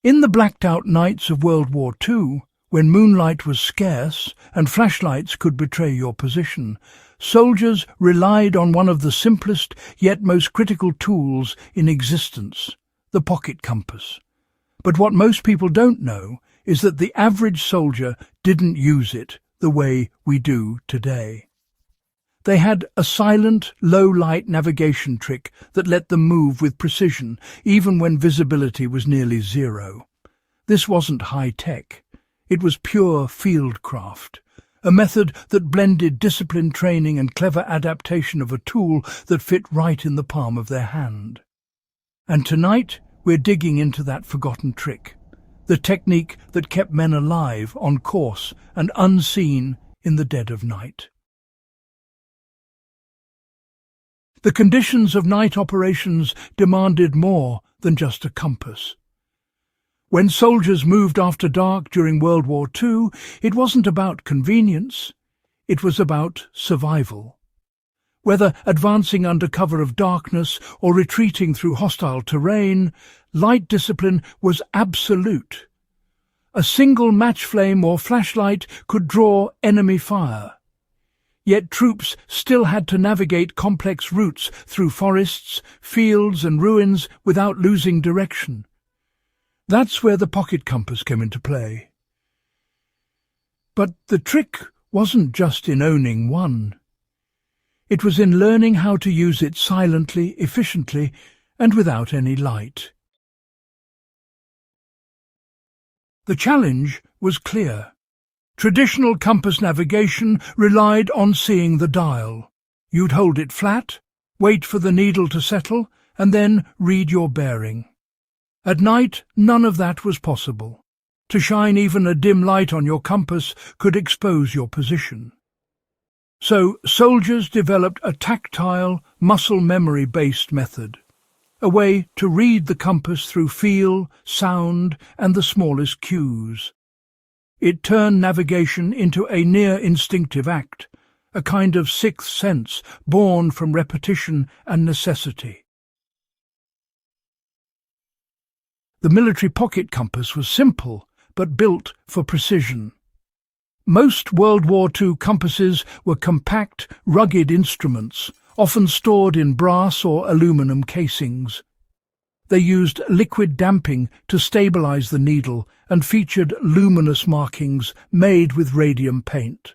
In the blacked-out nights of World War II, when moonlight was scarce and flashlights could betray your position, soldiers relied on one of the simplest yet most critical tools in existence, the pocket compass. But what most people don't know is that the average soldier didn't use it the way we do today. They had a silent, low-light navigation trick that let them move with precision, even when visibility was nearly zero. This wasn't high-tech. It was pure fieldcraft, a method that blended disciplined training and clever adaptation of a tool that fit right in the palm of their hand. And tonight, we're digging into that forgotten trick, the technique that kept men alive, on course, and unseen in the dead of night. The conditions of night operations demanded more than just a compass. When soldiers moved after dark during World War II, it wasn't about convenience, it was about survival. Whether advancing under cover of darkness or retreating through hostile terrain, light discipline was absolute. A single match flame or flashlight could draw enemy fire. Yet troops still had to navigate complex routes through forests, fields and ruins without losing direction. That's where the pocket compass came into play. But the trick wasn't just in owning one. It was in learning how to use it silently, efficiently, and without any light. The challenge was clear. Traditional compass navigation relied on seeing the dial. You'd hold it flat, wait for the needle to settle, and then read your bearing. At night, none of that was possible. To shine even a dim light on your compass could expose your position. So soldiers developed a tactile, muscle memory-based method, a way to read the compass through feel, sound, and the smallest cues. It turned navigation into a near-instinctive act, a kind of sixth sense born from repetition and necessity. The military pocket compass was simple, but built for precision. Most World War II compasses were compact, rugged instruments, often stored in brass or aluminum casings. They used liquid damping to stabilize the needle and featured luminous markings made with radium paint.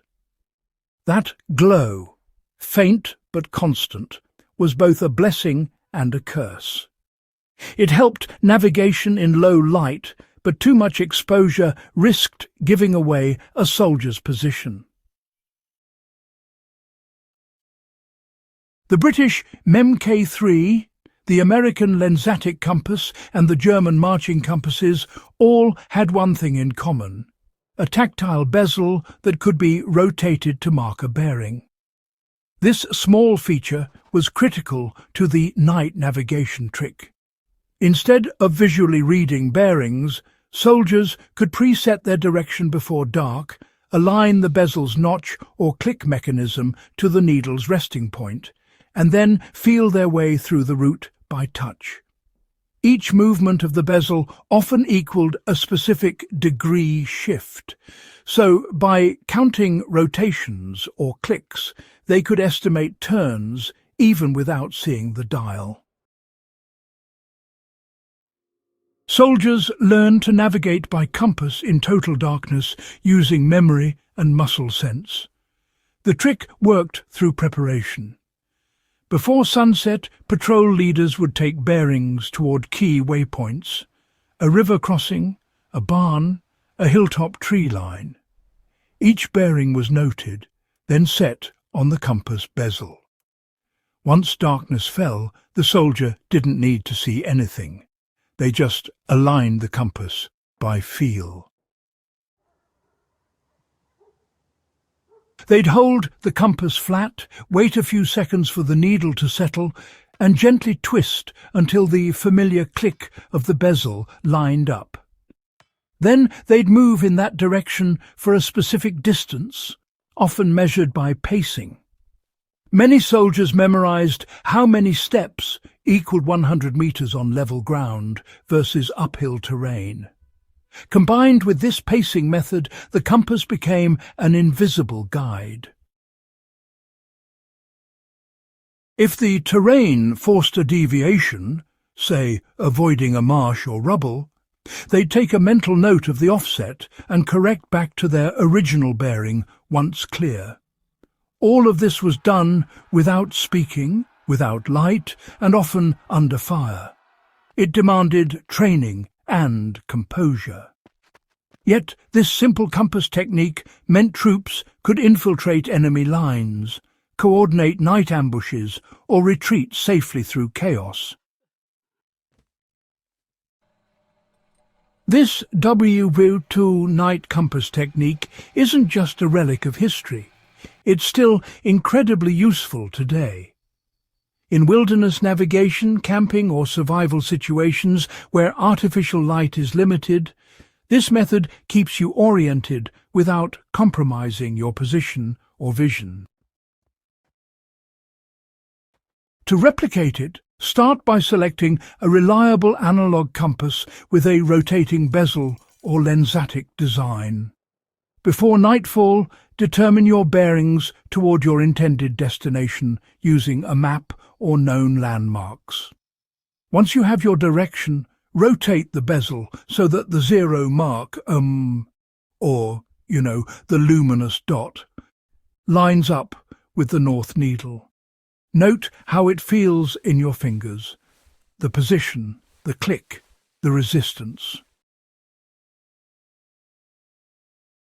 That glow, faint but constant, was both a blessing and a curse. It helped navigation in low light, but too much exposure risked giving away a soldier's position. The British Mem-K3, the American lensatic compass and the German marching compasses all had one thing in common, a tactile bezel that could be rotated to mark a bearing. This small feature was critical to the night navigation trick. Instead of visually reading bearings, soldiers could preset their direction before dark, align the bezel's notch or click mechanism to the needle's resting point, and then feel their way through the route by touch. Each movement of the bezel often equaled a specific degree shift, so by counting rotations or clicks, they could estimate turns even without seeing the dial. Soldiers learned to navigate by compass in total darkness using memory and muscle sense. The trick worked through preparation. Before sunset, patrol leaders would take bearings toward key waypoints, a river crossing, a barn, a hilltop tree line. Each bearing was noted, then set on the compass bezel. Once darkness fell, the soldier didn't need to see anything. They just aligned the compass by feel. They'd hold the compass flat, wait a few seconds for the needle to settle, and gently twist until the familiar click of the bezel lined up. Then they'd move in that direction for a specific distance, often measured by pacing. Many soldiers memorized how many steps equaled 100 meters on level ground versus uphill terrain. Combined with this pacing method, the compass became an invisible guide. If the terrain forced a deviation, say avoiding a marsh or rubble, they'd take a mental note of the offset and correct back to their original bearing once clear. All of this was done without speaking, without light, and often under fire. It demanded training and composure. Yet this simple compass technique meant troops could infiltrate enemy lines, coordinate night ambushes, or retreat safely through chaos. This W2 night compass technique isn't just a relic of history. It's still incredibly useful today. In wilderness navigation, camping, or survival situations where artificial light is limited, this method keeps you oriented without compromising your position or vision. To replicate it, start by selecting a reliable analog compass with a rotating bezel or lensatic design. Before nightfall, determine your bearings toward your intended destination using a map or known landmarks. Once you have your direction, rotate the bezel so that the zero mark, the luminous dot, lines up with the north needle. Note how it feels in your fingers, the position, the click, the resistance.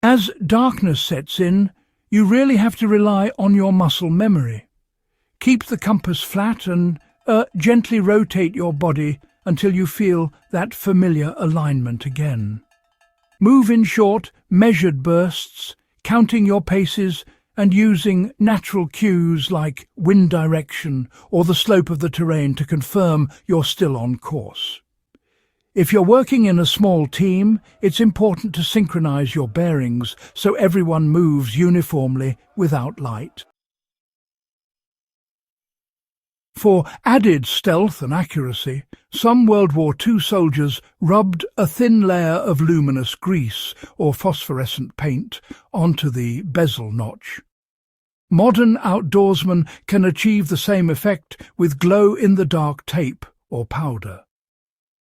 As darkness sets in, you really have to rely on your muscle memory. Keep the compass flat and gently rotate your body until you feel that familiar alignment again. Move in short, measured bursts, counting your paces and using natural cues like wind direction or the slope of the terrain to confirm you're still on course. If you're working in a small team, it's important to synchronize your bearings so everyone moves uniformly without light. For added stealth and accuracy, some World War II soldiers rubbed a thin layer of luminous grease or phosphorescent paint onto the bezel notch. Modern outdoorsmen can achieve the same effect with glow-in-the-dark tape or powder.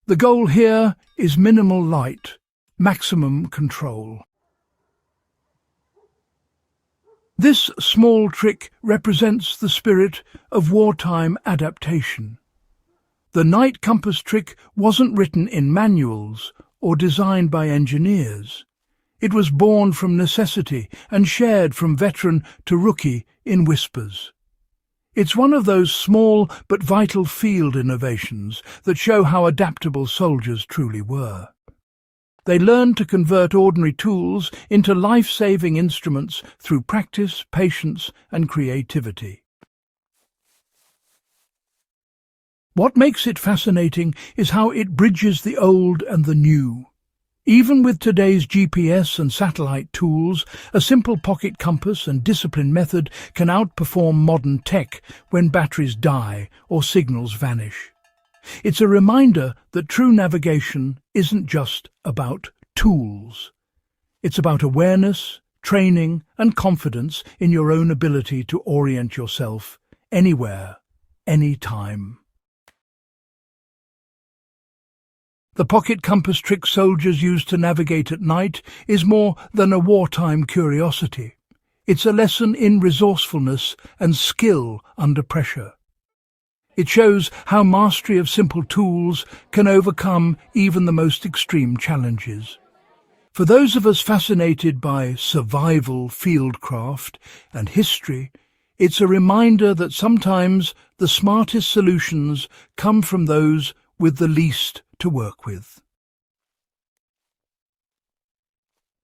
The goal here is minimal light, maximum control. This small trick represents the spirit of wartime adaptation. The night compass trick wasn't written in manuals or designed by engineers. It was born from necessity and shared from veteran to rookie in whispers. It's one of those small but vital field innovations that show how adaptable soldiers truly were. They learned to convert ordinary tools into life-saving instruments through practice, patience, and creativity. What makes it fascinating is how it bridges the old and the new. Even with today's GPS and satellite tools, a simple pocket compass and discipline method can outperform modern tech when batteries die or signals vanish. It's a reminder that true navigation isn't just about tools. It's about awareness, training, and confidence in your own ability to orient yourself anywhere, anytime. The pocket compass trick soldiers use to navigate at night is more than a wartime curiosity. It's a lesson in resourcefulness and skill under pressure. It shows how mastery of simple tools can overcome even the most extreme challenges. For those of us fascinated by survival, fieldcraft, and history, it's a reminder that sometimes the smartest solutions come from those with the least to work with.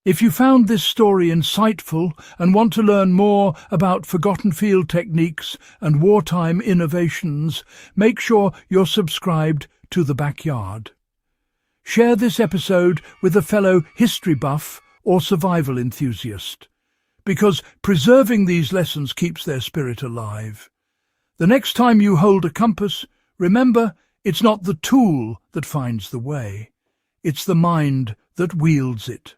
If you found this story insightful and want to learn more about forgotten field techniques and wartime innovations, make sure you're subscribed to The Backyard. Share this episode with a fellow history buff or survival enthusiast, because preserving these lessons keeps their spirit alive. The next time you hold a compass, remember, it's not the tool that finds the way. It's the mind that wields it.